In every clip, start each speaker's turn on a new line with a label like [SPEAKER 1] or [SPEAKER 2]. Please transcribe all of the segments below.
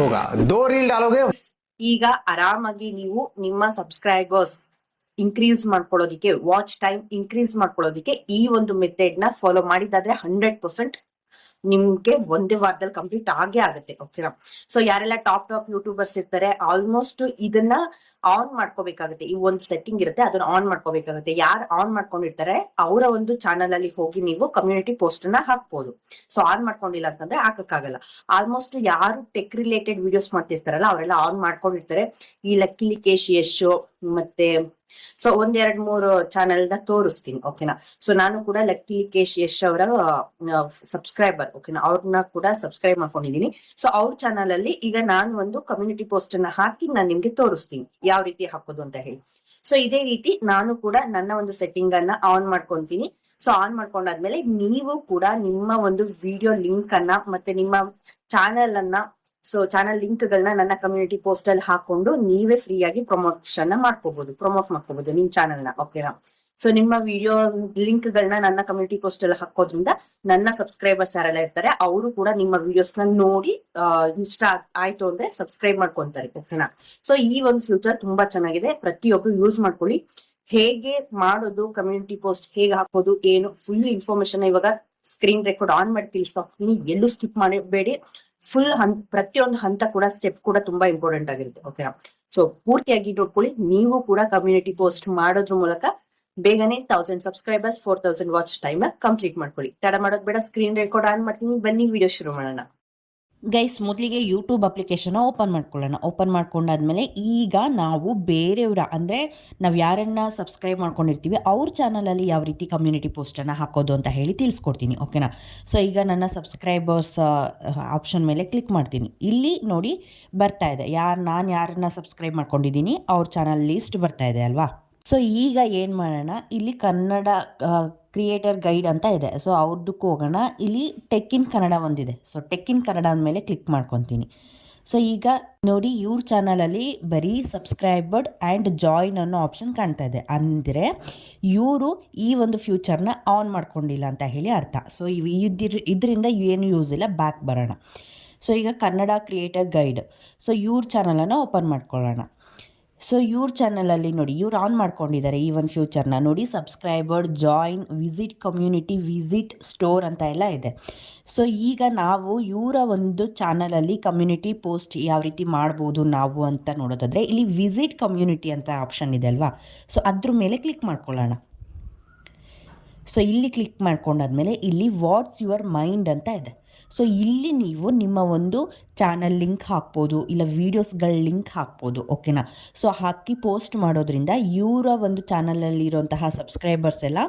[SPEAKER 1] होगा 2 रील डालोगे।
[SPEAKER 2] ಈಗ ಆರಾಮಾಗಿ ನೀವು ನಿಮ್ಮ ಸಬ್ಸ್ಕ್ರೈಬರ್ಸ್ ಇನ್ಕ್ರೀಸ್ ಮಾಡ್ಕೊಳ್ಳೋದಿಕ್ಕೆ, ವಾಚ್ ಟೈಮ್ ಇನ್ಕ್ರೀಸ್ ಮಾಡ್ಕೊಳ್ಳೋದಿಕ್ಕೆ ಈ ಒಂದು ಮೆಥಡ್ ನ ಫಾಲೋ ಮಾಡಿದಾದ್ರೆ 100% ನಿಮ್ಗೆ ಒಂದೇ ವಾರದಲ್ಲಿ ಕಂಪ್ಲೀಟ್ ಆಗೇ ಆಗುತ್ತೆ. ಓಕೆನಾ? ಸೊ ಯಾರೆಲ್ಲ ಟಾಪ್ ಯೂಟ್ಯೂಬರ್ಸ್ ಇರ್ತಾರೆ ಆಲ್ಮೋಸ್ಟ್ ಇದನ್ನ ಆನ್ ಮಾಡ್ಕೋಬೇಕಾಗುತ್ತೆ. ಈ ಒಂದು ಸೆಟ್ಟಿಂಗ್ ಇರುತ್ತೆ, ಅದನ್ನ ಆನ್ ಮಾಡ್ಕೋಬೇಕಾಗುತ್ತೆ. ಯಾರು ಆನ್ ಮಾಡ್ಕೊಂಡಿರ್ತಾರೆ ಅವರ ಒಂದು ಚಾನಲ್ ಅಲ್ಲಿ ಹೋಗಿ ನೀವು ಕಮ್ಯುನಿಟಿ ಪೋಸ್ಟ್ ನ ಹಾಕ್ಬೋದು. ಸೊ ಆನ್ ಮಾಡ್ಕೊಂಡಿಲ್ಲ ಅಂತಂದ್ರೆ ಹಾಕಕ್ಕಾಗಲ್ಲ. ಆಲ್ಮೋಸ್ಟ್ ಯಾರು ಟೆಕ್ ರಿಲೇಟೆಡ್ ವಿಡಿಯೋಸ್ ಮಾಡ್ತಿರ್ತಾರಲ್ಲ ಅವರೆಲ್ಲ ಆನ್ ಮಾಡ್ಕೊಂಡಿರ್ತಾರೆ. ಈ ಲಕ್ಕಿ ಲಿಕೇಶ್ ಯಶ್ ಮತ್ತೆ ಸೊ 1-2-3 ಚಾನೆಲ್ ನ ತೋರಿಸ್ತೀನಿ. ಓಕೆನಾ? ಸೊ ನಾನು ಕೂಡ ಲಕ್ಕಿ ಲಿಕೇಶ್ ಯಶ್ ಅವರ ಸಬ್ಸ್ಕ್ರೈಬರ್. ಓಕೆನಾ? ಅವ್ರನ್ನ ಕೂಡ ಸಬ್ಸ್ಕ್ರೈಬ್ ಮಾಡ್ಕೊಂಡಿದೀನಿ. ಸೊ ಅವ್ರ ಚಾನಲ್ ಅಲ್ಲಿ ಈಗ ನಾನು ಒಂದು ಕಮ್ಯುನಿಟಿ ಪೋಸ್ಟ್ ಅನ್ನ ಹಾಕಿ ನಾನು ನಿಮ್ಗೆ ತೋರಿಸ್ತೀನಿ ಯಾವ ರೀತಿ ಹಾಕೋದು ಅಂತ ಹೇಳಿ. ಸೊ ಇದೇ ರೀತಿ ನಾನು ಕೂಡ ನನ್ನ ಒಂದು ಸೆಟ್ಟಿಂಗ್ ಅನ್ನ ಆನ್ ಮಾಡ್ಕೊಂತೀನಿ. ಸೊ ಆನ್ ಮಾಡ್ಕೊಂಡಾದ್ಮೇಲೆ ನೀವು ಕೂಡ ನಿಮ್ಮ ಒಂದು ವಿಡಿಯೋ ಲಿಂಕ್ ಅನ್ನ ಮತ್ತೆ ನಿಮ್ಮ ಚಾನೆಲ್ ಅನ್ನ, ಸೊ ಚಾನಲ್ ಲಿಂಕ್ ಗಳನ್ನ ನನ್ನ ಕಮ್ಯುನಿಟಿ ಪೋಸ್ಟ್ ಅಲ್ಲಿ ಹಾಕೊಂಡು ನೀವೇ ಫ್ರೀ ಆಗಿ ಪ್ರಮೋಟ್ ಮಾಡ್ಕೋಬಹುದು ನಿಮ್ ಚಾನೆಲ್ ನ. ಓಕೆನಾ? ಸೊ ನಿಮ್ಮ ವಿಡಿಯೋ ಲಿಂಕ್ ಗಳನ್ನ ನನ್ನ ಕಮ್ಯುನಿಟಿ ಪೋಸ್ಟ್ ಅಲ್ಲಿ ಹಾಕೋದ್ರಿಂದ ನನ್ನ ಸಬ್ಸ್ಕ್ರೈಬರ್ಸ್ ಯಾರೆಲ್ಲ ಇರ್ತಾರೆ ಅವರು ಕೂಡ ನಿಮ್ಮ ವಿಡಿಯೋಸ್ ನ ನೋಡಿ ಇಷ್ಟ ಆಯ್ತು ಅಂದ್ರೆ ಸಬ್ಸ್ಕ್ರೈಬ್ ಮಾಡ್ಕೊಂತಾರೆ. ಓಕೆನಾ? ಸೊ ಈ ಒಂದು ಫ್ಯೂಚರ್ ತುಂಬಾ ಚೆನ್ನಾಗಿದೆ, ಪ್ರತಿಯೊಬ್ರು ಯೂಸ್ ಮಾಡ್ಕೊಳ್ಳಿ. ಹೇಗೆ ಮಾಡೋದು, ಕಮ್ಯುನಿಟಿ ಪೋಸ್ಟ್ ಹೇಗೆ ಹಾಕೋದು, ಏನು ಫುಲ್ ಇನ್ಫಾರ್ಮೇಶನ್ ಇವಾಗ ಸ್ಕ್ರೀನ್ ರೆಕಾರ್ಡ್ ಆನ್ ಮಾಡಿ ತಿಳಿಸ್ತಾ ಹೋಗ್ತೀನಿ. ಎಲ್ಲೂ ಸ್ಕಿಪ್ ಮಾಡಬೇಡಿ. ಫುಲ್ ಪ್ರತಿಯೊಂದು ಹಂತ ಕೂಡ ಸ್ಟೆಪ್ ಕೂಡ ತುಂಬಾ ಇಂಪಾರ್ಟೆಂಟ್ ಆಗಿರುತ್ತೆ. ಓಕೆನಾ? ಸೊ ಪೂರ್ತಿಯಾಗಿ ನೋಡ್ಕೊಳ್ಳಿ. ನೀವು ಕೂಡ ಕಮ್ಯುನಿಟಿ ಪೋಸ್ಟ್ ಮಾಡೋದ್ರ ಮೂಲಕ ಬೇಗನೆ 1000 ಸಬ್ಸ್ಕ್ರೈಬರ್ಸ್ 4000 ವಾಚ್ ಟೈಮ್ ಕಂಪ್ಲೀಟ್ ಮಾಡ್ಕೊಳ್ಳಿ. ತಡ ಮಾಡೋದು ಬೇಡ. ಸ್ಕ್ರೀನ್ ರೆಕಾರ್ಡ್ ಆನ್ ಮಾಡ್ತೀನಿ, ಬನ್ನಿ ವಿಡಿಯೋ ಶುರು ಮಾಡೋಣ.
[SPEAKER 3] ಗೈಸ್, ಮೊದಲಿಗೆ ಯೂಟ್ಯೂಬ್ ಅಪ್ಲಿಕೇಶನ್ ಓಪನ್ ಮಾಡ್ಕೊಳ್ಳೋಣ. ಓಪನ್ ಮಾಡ್ಕೊಂಡಾದ್ಮೇಲೆ ಈಗ ನಾವು ಬೇರೆಯವರ ಅಂದರೆ ನಾವು ಯಾರನ್ನ ಸಬ್ಸ್ಕ್ರೈಬ್ ಮಾಡ್ಕೊಂಡಿರ್ತೀವಿ ಅವ್ರ ಚಾನಲಲ್ಲಿ ಯಾವ ರೀತಿ ಕಮ್ಯುನಿಟಿ ಪೋಸ್ಟನ್ನು ಹಾಕೋದು ಅಂತ ಹೇಳಿ ತಿಳಿಸ್ಕೊಡ್ತೀನಿ. ಓಕೆನಾ? ಸೊ ಈಗ ನನ್ನ ಸಬ್ಸ್ಕ್ರೈಬರ್ಸ್ ಆಪ್ಷನ್ ಮೇಲೆ ಕ್ಲಿಕ್ ಮಾಡ್ತೀನಿ. ಇಲ್ಲಿ ನೋಡಿ ಬರ್ತಾ ಇದೆ ನಾನು ಯಾರನ್ನ ಸಬ್ಸ್ಕ್ರೈಬ್ ಮಾಡ್ಕೊಂಡಿದ್ದೀನಿ ಅವ್ರ ಚಾನಲ್ ಲಿಸ್ಟ್ ಬರ್ತಾ ಇದೆ ಅಲ್ವಾ? ಸೊ ಈಗ ಏನು ಮಾಡೋಣ, ಇಲ್ಲಿ ಕನ್ನಡ ಕ್ರಿಯೇಟರ್ ಗೈಡ್ ಅಂತ ಇದೆ. ಸೊ ಅವ್ರದ್ದಕ್ಕೂ ಹೋಗೋಣ. ಇಲ್ಲಿ ಟೆಕ್ ಇನ್ ಕನ್ನಡ ಒಂದಿದೆ. ಸೊ ಟೆಕ್ ಇನ್ ಕನ್ನಡ ಅಂದಮೇಲೆ ಕ್ಲಿಕ್ ಮಾಡ್ಕೊತೀನಿ. ಸೊ ಈಗ ನೋಡಿ ಇವ್ರ ಚಾನಲಲ್ಲಿ ಬರೀ ಸಬ್ಸ್ಕ್ರೈಬರ್ಡ್ ಆ್ಯಂಡ್ ಜಾಯಿನ್ ಅನ್ನೋ ಆಪ್ಷನ್ ಕಾಣ್ತಾ ಇದೆ. ಅಂದರೆ ಇವರು ಈ ಒಂದು ಫ್ಯೂಚರ್ನ ಆನ್ ಮಾಡ್ಕೊಂಡಿಲ್ಲ ಅಂತ ಹೇಳಿ ಅರ್ಥ. ಸೊ ಇದರಿಂದ ಏನು ಯೂಸ್ ಇಲ್ಲ. ಬ್ಯಾಕ್ ಬರೋಣ. ಸೊ ಈಗ ಕನ್ನಡ ಕ್ರಿಯೇಟರ್ ಗೈಡ್, ಸೊ ಇವ್ರ ಚಾನಲನ್ನು ಓಪನ್ ಮಾಡ್ಕೊಳ್ಳೋಣ. ಸೊ ಇವ್ರ ಚಾನಲಲ್ಲಿ ನೋಡಿ ಇವ್ರು ಆನ್ ಮಾಡ್ಕೊಂಡಿದ್ದಾರೆ ಈ ಒಂದು ಫ್ಯೂಚರ್ನ. ನೋಡಿ subscriber, join, visit community, visit store ಅಂತ ಎಲ್ಲ ಇದೆ. ಸೊ ಈಗ ನಾವು ಇವರ ಒಂದು ಚಾನಲಲ್ಲಿ ಕಮ್ಯುನಿಟಿ ಪೋಸ್ಟ್ ಯಾವ ರೀತಿ ಮಾಡ್ಬೋದು ನಾವು ಅಂತ ನೋಡೋದಾದರೆ ಇಲ್ಲಿ ವಿಸಿಟ್ ಕಮ್ಯುನಿಟಿ ಅಂತ ಆಪ್ಷನ್ ಇದೆ ಅಲ್ವಾ? ಸೊ ಅದ್ರ ಮೇಲೆ ಕ್ಲಿಕ್ ಮಾಡ್ಕೊಳ್ಳೋಣ. ಸೊ ಇಲ್ಲಿ ಕ್ಲಿಕ್ ಮಾಡ್ಕೊಂಡಾದ್ಮೇಲೆ ಇಲ್ಲಿ ವಾಟ್ಸ್ ಯುವರ್ ಮೈಂಡ್ ಅಂತ ಇದೆ. ಸೊ ಇಲ್ಲಿ ನೀವು ನಿಮ್ಮ ಒಂದು ಚಾನಲ್ ಲಿಂಕ್ ಹಾಕ್ಬೋದು, ಇಲ್ಲ ವೀಡಿಯೋಸ್ಗಳ ಲಿಂಕ್ ಹಾಕ್ಬೋದು. ಓಕೆನಾ? ಸೊ ಹಾಕಿ ಪೋಸ್ಟ್ ಮಾಡೋದ್ರಿಂದ ಇವರ ಒಂದು ಚಾನಲಲ್ಲಿರುವಂತಹ ಸಬ್ಸ್ಕ್ರೈಬರ್ಸ್ ಎಲ್ಲ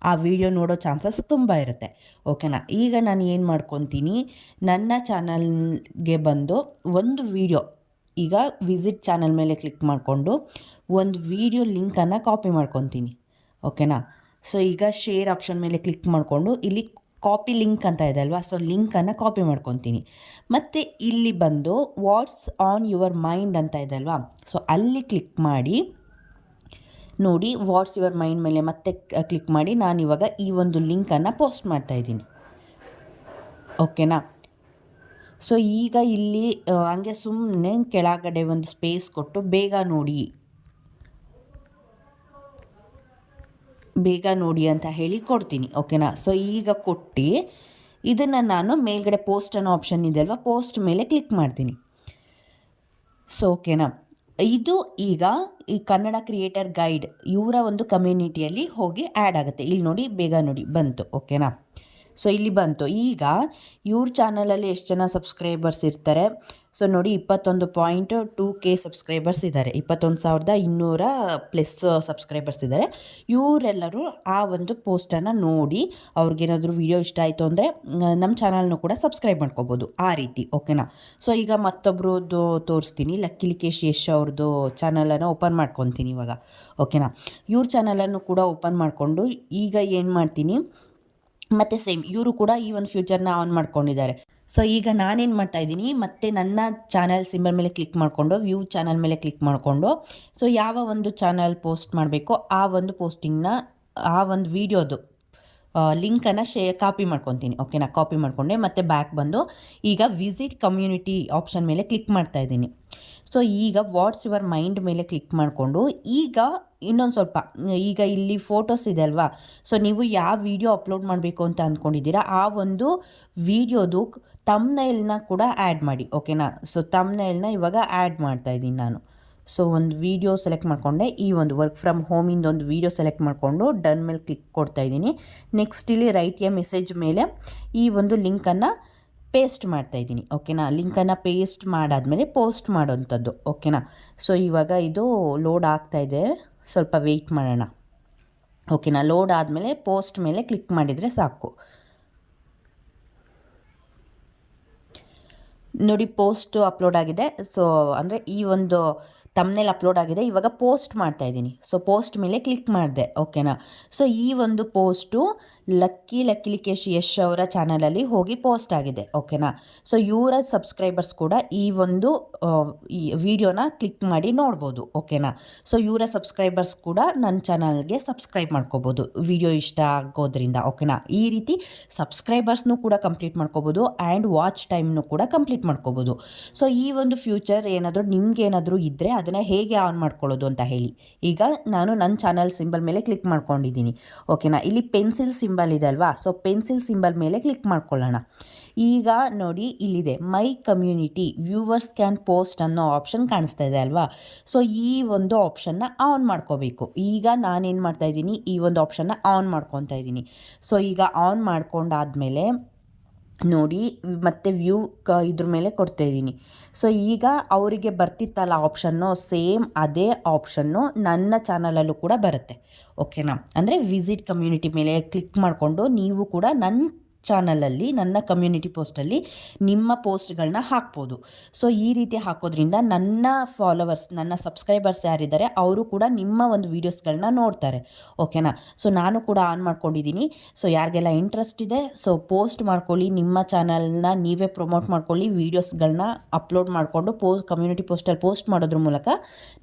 [SPEAKER 3] ಆ ವಿಡಿಯೋ ನೋಡೋ ಚಾನ್ಸಸ್ ತುಂಬ ಇರುತ್ತೆ. ಓಕೆನಾ? ಈಗ ನಾನು ಏನು ಮಾಡ್ಕೊತೀನಿ, ನನ್ನ ಚಾನಲ್ಗೆ ಬಂದು ಒಂದು ವಿಡಿಯೋ, ಈಗ ವಿಸಿಟ್ ಚಾನಲ್ ಮೇಲೆ ಕ್ಲಿಕ್ ಮಾಡಿಕೊಂಡು ಒಂದು ವಿಡಿಯೋ ಲಿಂಕನ್ನು ಕಾಪಿ ಮಾಡ್ಕೊತೀನಿ. ಓಕೆನಾ? ಸೊ ಈಗ ಶೇರ್ ಆಪ್ಷನ್ ಮೇಲೆ ಕ್ಲಿಕ್ ಮಾಡಿಕೊಂಡು ಇಲ್ಲಿ ಕಾಪಿ ಲಿಂಕ್ ಅಂತ ಇದೆ ಅಲ್ವಾ? ಸೊ ಲಿಂಕನ್ನು ಕಾಪಿ ಮಾಡ್ಕೊತೀನಿ. ಮತ್ತು ಇಲ್ಲಿ ಬಂದು ವಾಟ್ಸ್ ಆನ್ ಯುವರ್ ಮೈಂಡ್ ಅಂತ ಇದೆ ಅಲ್ವಾ? ಸೊ ಅಲ್ಲಿ ಕ್ಲಿಕ್ ಮಾಡಿ ನೋಡಿ ವಾಟ್ಸ್ ಯುವರ್ ಮೈಂಡ್ ಮೇಲೆ ಮತ್ತೆ ಕ್ಲಿಕ್ ಮಾಡಿ ನಾನಿವಾಗ ಈ ಒಂದು ಲಿಂಕನ್ನು ಪೋಸ್ಟ್ ಮಾಡ್ತಾಯಿದ್ದೀನಿ. ಓಕೆನಾ? ಸೊ ಈಗ ಇಲ್ಲಿ ಹಂಗೆ ಸುಮ್ಮನೆ ಕೆಳಗಡೆ ಒಂದು ಸ್ಪೇಸ್ ಕೊಟ್ಟು ಬೇಗ ನೋಡಿ ಅಂತ ಹೇಳಿ ಕೊಡ್ತೀನಿ. ಓಕೆನಾ? ಸೊ ಈಗ ಕೊಟ್ಟು ಇದನ್ನು ನಾನು ಮೇಲ್ಗಡೆ ಪೋಸ್ಟ್ ಅನ್ನೋ ಆಪ್ಷನ್ ಇದೆ ಅಲ್ವಾ? ಪೋಸ್ಟ್ ಮೇಲೆ ಕ್ಲಿಕ್ ಮಾಡ್ತೀನಿ. ಸೊ ಓಕೆನಾ? ಇದು ಈಗ ಈ ಕನ್ನಡ ಕ್ರಿಯೇಟರ್ ಗೈಡ್ ಇವರ ಒಂದು ಕಮ್ಯುನಿಟಿಯಲ್ಲಿ ಹೋಗಿ ಆ್ಯಡ್ ಆಗುತ್ತೆ. ಇಲ್ಲಿ ನೋಡಿ ಬೇಗ ನೋಡಿ ಬಂತು. ಓಕೆನಾ? ಸೊ ಇಲ್ಲಿ ಬಂತು. ಈಗ ಇವ್ರ ಚಾನಲಲ್ಲಿ ಎಷ್ಟು ಜನ ಸಬ್ಸ್ಕ್ರೈಬರ್ಸ್ ಇರ್ತಾರೆ? ಸೊ ನೋಡಿ 21.2K ಸಬ್ಸ್ಕ್ರೈಬರ್ಸ್ ಇದ್ದಾರೆ. 21,200+ ಸಬ್ಸ್ಕ್ರೈಬರ್ಸ್ ಇದ್ದಾರೆ. ಇವರೆಲ್ಲರೂ ಆ ಒಂದು ಪೋಸ್ಟನ್ನು ನೋಡಿ ಅವ್ರಿಗೇನಾದರೂ ವಿಡಿಯೋ ಇಷ್ಟ ಆಯಿತು ಅಂದರೆ ನಮ್ಮ ಚಾನಲ್ನು ಕೂಡ ಸಬ್ಸ್ಕ್ರೈಬ್ ಮಾಡ್ಕೋಬೋದು ಆ ರೀತಿ. ಓಕೆನಾ? ಸೊ ಈಗ ಮತ್ತೊಬ್ರದ್ದು ತೋರಿಸ್ತೀನಿ. ಲಕ್ಕಿ ಲಿಕೇಶ್ ಯಶ್ ಅವ್ರದ್ದು ಚಾನಲನ್ನು ಓಪನ್ ಮಾಡ್ಕೊತೀನಿ ಇವಾಗ. ಓಕೆನಾ? ಇವ್ರ ಚಾನಲನ್ನು ಕೂಡ ಓಪನ್ ಮಾಡಿಕೊಂಡು ಈಗ ಏನು ಮಾಡ್ತೀನಿ, ಮತ್ತು ಸೇಮ್ ಇವರು ಕೂಡ ಈ ಒಂದು ಫ್ಯೂಚರ್ನ ಆನ್ ಮಾಡ್ಕೊಂಡಿದ್ದಾರೆ. ಸೊ ಈಗ ನಾನೇನು ಮಾಡ್ತಾಯಿದ್ದೀನಿ, ಮತ್ತು ನನ್ನ ಚಾನಲ್ ಸಿಂಬಲ್ ಮೇಲೆ ಕ್ಲಿಕ್ ಮಾಡಿಕೊಂಡು ವ್ಯೂ ಚಾನಲ್ ಮೇಲೆ ಕ್ಲಿಕ್ ಮಾಡಿಕೊಂಡು ಸೊ ಯಾವ ಒಂದು ಚಾನಲ್ ಪೋಸ್ಟ್ ಮಾಡಬೇಕೋ ಆ ಒಂದು ಪೋಸ್ಟಿಂಗ್ನ, ಆ ಒಂದು ವೀಡಿಯೋದು ಲಿಂಕನ್ನು ಕಾಪಿ ಮಾಡ್ಕೊತೀನಿ. ಓಕೆನಾ, ಕಾಪಿ ಮಾಡಿಕೊಂಡೆ ಮತ್ತು ಬ್ಯಾಕ್ ಬಂದು ಈಗ ವಿಸಿಟ್ ಕಮ್ಯುನಿಟಿ ಆಪ್ಷನ್ ಮೇಲೆ ಕ್ಲಿಕ್ ಮಾಡ್ತಾ ಇದ್ದೀನಿ. ಸೊ ಈಗ ವಾಟ್ಸ್ ಯುವರ್ ಮೈಂಡ್ ಮೇಲೆ ಕ್ಲಿಕ್ ಮಾಡಿಕೊಂಡು ಈಗ ಇನ್ನೊಂದು ಸ್ವಲ್ಪ ಈಗ ಇಲ್ಲಿ ಫೋಟೋಸ್ ಇದೆ ಅಲ್ವಾ, ಸೊ ನೀವು ಯಾವ ವಿಡಿಯೋ ಅಪ್ಲೋಡ್ ಮಾಡಬೇಕು ಅಂತ ಅಂದ್ಕೊಂಡಿದ್ದೀರಾ ಆ ಒಂದು ವಿಡಿಯೋದು ತಮ್ನೈಲ್ನ ಕೂಡ ಆ್ಯಡ್ ಮಾಡಿ. ಓಕೆನಾ, ಸೊ ತಮ್ನೈಲ್ನ ಇವಾಗ ಆ್ಯಡ್ ಮಾಡ್ತಾ ಇದ್ದೀನಿ ನಾನು. ಸೊ ಒಂದು ವಿಡಿಯೋ ಸೆಲೆಕ್ಟ್ ಮಾಡಿಕೊಂಡೆ, ಈ ಒಂದು ವರ್ಕ್ ಫ್ರಮ್ ಹೋಮಿಂದ ಒಂದು ವಿಡಿಯೋ ಸೆಲೆಕ್ಟ್ ಮಾಡಿಕೊಂಡು ಡನ್ ಮೇಲೆ ಕ್ಲಿಕ್ ಕೊಡ್ತಾ ಇದ್ದೀನಿ. ನೆಕ್ಸ್ಟ್ ಇಲ್ಲಿ ರೈಟ್ ಎ ಮೆಸೇಜ್ ಮೇಲೆ ಈ ಒಂದು ಲಿಂಕನ್ನು ಪೇಸ್ಟ್ ಮಾಡ್ತಾ ಇದ್ದೀನಿ. ಓಕೆನಾ, ಲಿಂಕನ್ನು ಪೇಸ್ಟ್ ಮಾಡಾದಮೇಲೆ ಪೋಸ್ಟ್ ಮಾಡೋವಂಥದ್ದು. ಓಕೆನಾ, ಸೊ ಇವಾಗ ಇದು ಲೋಡ್ ಆಗ್ತಾಯಿದೆ, ಸ್ವಲ್ಪ ವೆಯ್ಟ್ ಮಾಡೋಣ. ಓಕೆನಾ, ಲೋಡ್ ಆದಮೇಲೆ ಪೋಸ್ಟ್ ಮೇಲೆ ಕ್ಲಿಕ್ ಮಾಡಿದರೆ ಸಾಕು. ನೋಡಿ ಪೋಸ್ಟ್ ಅಪ್ಲೋಡ್ ಆಗಿದೆ. ಸೊ ಅಂದರೆ ಈ ಒಂದು ತಮ್ನೇಲ್ ಅಪ್ಲೋಡ್ ಆಗಿದೆ. ಇವಾಗ ಪೋಸ್ಟ್ ಮಾಡ್ತಾ ಇದ್ದೀನಿ. ಸೊ ಪೋಸ್ಟ್ ಮೇಲೆ ಕ್ಲಿಕ್ ಮಾಡಿದೆ. ಓಕೆನಾ, ಸೊ ಈ ಒಂದು ಪೋಸ್ಟು ಲಕ್ಕಿ ಲಿಕೇಶ್ ಯಶ್ ಅವರ ಚಾನಲಲ್ಲಿ ಹೋಗಿ ಪೋಸ್ಟ್ ಆಗಿದೆ. ಓಕೆನಾ, ಸೊ ಇವರ ಸಬ್ಸ್ಕ್ರೈಬರ್ಸ್ ಕೂಡ ಈ ಒಂದು ಈ ವಿಡಿಯೋನ ಕ್ಲಿಕ್ ಮಾಡಿ ನೋಡ್ಬೋದು. ಓಕೆನಾ, ಸೊ ಇವರ ಸಬ್ಸ್ಕ್ರೈಬರ್ಸ್ ಕೂಡ ನನ್ನ ಚಾನಲ್ಗೆ ಸಬ್ಸ್ಕ್ರೈಬ್ ಮಾಡ್ಕೋಬೋದು ವಿಡಿಯೋ ಇಷ್ಟ ಆಗೋದ್ರಿಂದ. ಓಕೆನಾ, ಈ ರೀತಿ ಸಬ್ಸ್ಕ್ರೈಬರ್ಸ್ನೂ ಕೂಡ ಕಂಪ್ಲೀಟ್ ಮಾಡ್ಕೋಬೋದು ಆ್ಯಂಡ್ ವಾಚ್ ಟೈಮ್ನು ಕೂಡ ಕಂಪ್ಲೀಟ್ ಮಾಡ್ಕೋಬೋದು. ಸೊ ಈ ಒಂದು ಫ್ಯೂಚರ್ ಏನಾದರೂ ನಿಮ್ಗೇನಾದರೂ ಇದ್ದರೆ ಅದನ್ನು ಹೇಗೆ ಆನ್ ಮಾಡ್ಕೊಳ್ಳೋದು ಅಂತ ಹೇಳಿ. ಈಗ ನಾನು ನನ್ನ ಚಾನಲ್ ಸಿಂಬಲ್ ಮೇಲೆ ಕ್ಲಿಕ್ ಮಾಡ್ಕೊಂಡಿದ್ದೀನಿ. ಓಕೆನಾ, ಇಲ್ಲಿ ಪೆನ್ಸಿಲ್ ಸಿಂಬಲ್ ಇದೆ ಅಲ್ವಾ, ಸೊ ಪೆನ್ಸಿಲ್ ಸಿಂಬಲ್ ಮೇಲೆ ಕ್ಲಿಕ್ ಮಾಡ್ಕೊಳ್ಳೋಣ. ಈಗ ನೋಡಿ ಇಲ್ಲಿದೆ ಮೈ ಕಮ್ಯುನಿಟಿ ವ್ಯೂವರ್ಸ್ ಕ್ಯಾನ್ ಪೋಸ್ಟ್ ಅನ್ನೋ ಆಪ್ಷನ್ ಕಾಣಿಸ್ತಾ ಇದೆ ಅಲ್ವಾ. ಸೊ ಈ ಒಂದು ಆಪ್ಷನ್ನ ಆನ್ ಮಾಡ್ಕೋಬೇಕು. ಈಗ ನಾನೇನು ಮಾಡ್ತಾ ಇದ್ದೀನಿ, ಈ ಒಂದು ಆಪ್ಷನ್ನ ಆನ್ ಮಾಡ್ಕೊತಾ ಇದ್ದೀನಿ. ಸೊ ಈಗ ಆನ್ ಮಾಡ್ಕೊಂಡಾದಮೇಲೆ ನೋಡಿ ಮತ್ತೆ ವ್ಯೂ ಇದ್ರ ಮೇಲೆ ಕೊಡ್ತಾ ಇದ್ದೀನಿ. ಸೊ ಈಗ ಅವರಿಗೆ ಬರ್ತಿತ್ತಲ್ಲ ಆಪ್ಷನ್ನು, ಸೇಮ್ ಅದೇ ಆಪ್ಷನ್ನು ನನ್ನ ಚಾನಲಲ್ಲೂ ಕೂಡ ಬರುತ್ತೆ. ಓಕೆನಾ, ಅಂದರೆ ವಿಸಿಟ್ ಕಮ್ಯುನಿಟಿ ಮೇಲೆ ಕ್ಲಿಕ್ ಮಾಡಿಕೊಂಡು ನೀವು ಕೂಡ ನನ್ನ ಚಾನಲಲ್ಲಿ ನನ್ನ ಕಮ್ಯುನಿಟಿ ಪೋಸ್ಟಲ್ಲಿ ನಿಮ್ಮ ಪೋಸ್ಟ್ಗಳನ್ನ ಹಾಕ್ಬೋದು. ಸೊ ಈ ರೀತಿ ಹಾಕೋದ್ರಿಂದ ನನ್ನ ಫಾಲೋವರ್ಸ್, ನನ್ನ ಸಬ್ಸ್ಕ್ರೈಬರ್ಸ್ ಯಾರಿದ್ದಾರೆ ಅವರು ಕೂಡ ನಿಮ್ಮ ಒಂದು ವೀಡಿಯೋಸ್ಗಳನ್ನ ನೋಡ್ತಾರೆ. ಓಕೆನಾ, ಸೊ ನಾನು ಕೂಡ ಆನ್ ಮಾಡ್ಕೊಂಡಿದ್ದೀನಿ. ಸೊ ಯಾರಿಗೆಲ್ಲ ಇಂಟ್ರೆಸ್ಟ್ ಇದೆ ಸೊ ಪೋಸ್ಟ್ ಮಾಡ್ಕೊಳ್ಳಿ, ನಿಮ್ಮ ಚಾನಲ್ನ ನೀವೇ ಪ್ರಮೋಟ್ ಮಾಡ್ಕೊಳ್ಳಿ, ವೀಡಿಯೋಸ್ಗಳನ್ನ ಅಪ್ಲೋಡ್ ಮಾಡಿಕೊಂಡು ಕಮ್ಯುನಿಟಿ ಪೋಸ್ಟಲ್ಲಿ ಪೋಸ್ಟ್ ಮಾಡೋದ್ರ ಮೂಲಕ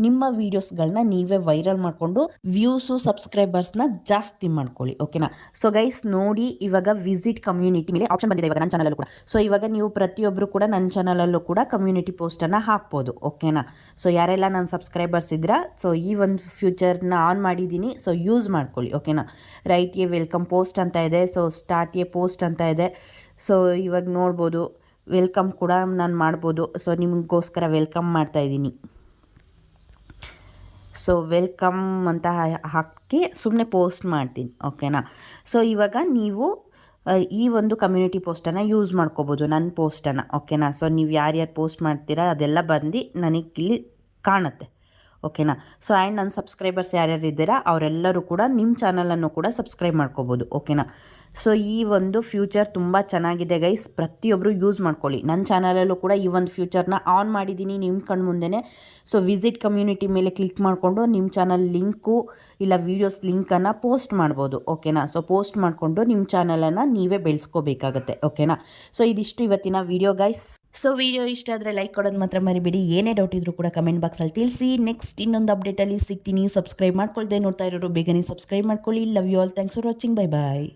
[SPEAKER 3] ನಿಮ್ಮ ವೀಡಿಯೋಸ್ಗಳನ್ನ ನೀವೇ ವೈರಲ್ ಮಾಡಿಕೊಂಡು ವ್ಯೂಸು ಸಬ್ಸ್ಕ್ರೈಬರ್ಸ್ನ ಜಾಸ್ತಿ ಮಾಡ್ಕೊಳ್ಳಿ. ಓಕೆನಾ, ಸೊ ಗೈಸ್ ನೋಡಿ ಇವಾಗ ವಿಸಿಟ್ ಕಮ್ಯುನಿಟಿ ಮೇಲೆ ಆಪ್ಷನ್ ಬಂದಿದೆ ಇವಾಗ ನನ್ನ ಚಾನಲಲ್ಲೂ ಕೂಡ. ಸೊ ಇವಾಗ ನೀವು ಪ್ರತಿಯೊಬ್ಬರು ಕೂಡ ನನ್ನ ಚಾನಲಲ್ಲೂ ಕೂಡ ಕಮ್ಯುನಿಟಿ ಪೋಸ್ಟನ್ನು ಹಾಕ್ಬೋದು. ಓಕೆನಾ, ಸೊ ಯಾರೆಲ್ಲ ನನ್ನ ಸಬ್ಸ್ಕ್ರೈಬರ್ಸ್ ಇದ್ದೀರಾ ಸೊ ಈ ಒಂದು ಫ್ಯೂಚರ್ನ ಆನ್ ಮಾಡಿದ್ದೀನಿ. ಸೊ ಯೂಸ್ ಮಾಡ್ಕೊಳ್ಳಿ. ಓಕೆನಾ, ರೈಟ್ ಎ ವೆಲ್ಕಮ್ ಪೋಸ್ಟ್ ಅಂತ ಇದೆ, ಸೊ ಸ್ಟಾರ್ಟ್ ಎ ಪೋಸ್ಟ್ ಅಂತ ಇದೆ. ಸೊ ಇವಾಗ ನೋಡ್ಬೋದು ವೆಲ್ಕಮ್ ಕೂಡ ನಾನು ಮಾಡ್ಬೋದು. ಸೊ ನಿಮಗೋಸ್ಕರ ವೆಲ್ಕಮ್ ಮಾಡ್ತಾಯಿದ್ದೀನಿ. ಸೊ ವೆಲ್ಕಮ್ ಅಂತ ಹಾಕಿ ಸುಮ್ಮನೆ ಪೋಸ್ಟ್ ಮಾಡ್ತೀನಿ. ಓಕೆನಾ, ಸೊ ಇವಾಗ ನೀವು ಈ ಒಂದು ಕಮ್ಯುನಿಟಿ ಪೋಸ್ಟನ್ನು ಯೂಸ್ ಮಾಡ್ಕೋಬೋದು, ನನ್ನ ಪೋಸ್ಟನ್ನು. ಓಕೆನಾ, ಸೊ ನೀವು ಯಾರ್ಯಾರು ಪೋಸ್ಟ್ ಮಾಡ್ತೀರಾ ಅದೆಲ್ಲ ಬಂದು ನನಗಿಲ್ಲಿ ಕಾಣುತ್ತೆ. ಓಕೆನಾ, ಸೊ ಆ್ಯಂಡ್ ನನ್ನ ಸಬ್ಸ್ಕ್ರೈಬರ್ಸ್ ಯಾರ್ಯಾರು ಇದ್ದೀರಾ ಅವರೆಲ್ಲರೂ ಕೂಡ ನಿಮ್ಮ ಚಾನಲನ್ನು ಕೂಡ ಸಬ್ಸ್ಕ್ರೈಬ್ ಮಾಡ್ಕೋಬೋದು. ಓಕೆನಾ, ಸೊ ಈ ಒಂದು ಫ್ಯೂಚರ್ ತುಂಬ ಚೆನ್ನಾಗಿದೆ ಗೈಸ್, ಪ್ರತಿಯೊಬ್ಬರು ಯೂಸ್ ಮಾಡ್ಕೊಳ್ಳಿ. ನನ್ನ ಚಾನಲಲ್ಲೂ ಕೂಡ ಈ ಒಂದು ಫ್ಯೂಚರ್ನ ಆನ್ ಮಾಡಿದ್ದೀನಿ ನಿಮ್ಮ ಕಣ್ಣು ಮುಂದೆನೇ. ಸೊ ವಿಸಿಟ್ ಕಮ್ಯುನಿಟಿ ಮೇಲೆ ಕ್ಲಿಕ್ ಮಾಡಿಕೊಂಡು ನಿಮ್ಮ ಚಾನಲ್ ಲಿಂಕು ಇಲ್ಲ ವೀಡಿಯೋಸ್ ಲಿಂಕನ್ನು ಪೋಸ್ಟ್ ಮಾಡ್ಬೋದು. ಓಕೆನಾ, ಸೊ ಪೋಸ್ಟ್ ಮಾಡಿಕೊಂಡು ನಿಮ್ಮ ಚಾನಲನ್ನು ನೀವೇ ಬೆಳೆಸ್ಕೋಬೇಕಾಗತ್ತೆ. ಓಕೆನಾ, ಸೊ ಇದಿಷ್ಟು ಇವತ್ತಿನ ವಿಡಿಯೋ ಗೈಸ್. ಸೊ ವಿಡಿಯೋ ಇಷ್ಟ ಆದರೆ ಲೈಕ್ ಕೊಡೋದು ಮಾತ್ರ ಮರಿಬೇಡಿ. ಏನೇ ಡೌಟ್ ಇದ್ರೂ ಕೂಡ ಕಮೆಂಟ್ ಬಾಕ್ಸಲ್ಲಿ ತಿಳಿಸಿ. ನೆಕ್ಸ್ಟ್ ಇನ್ನೊಂದು ಅಪ್ಡೇಟಲ್ಲಿ ಸಿಗ್ತೀನಿ. ಸಬ್ಸ್ಕ್ರೈಬ್ ಮಾಡ್ಕೊಳ್ದೆ ನೋಡ್ತಾ ಇರೋರು ಬೇಗನೆ ಸಬ್ಸ್ಕ್ರೈಬ್ ಮಾಡ್ಕೊಳ್ಳಿ. Love you all, thanks for watching, bye bye.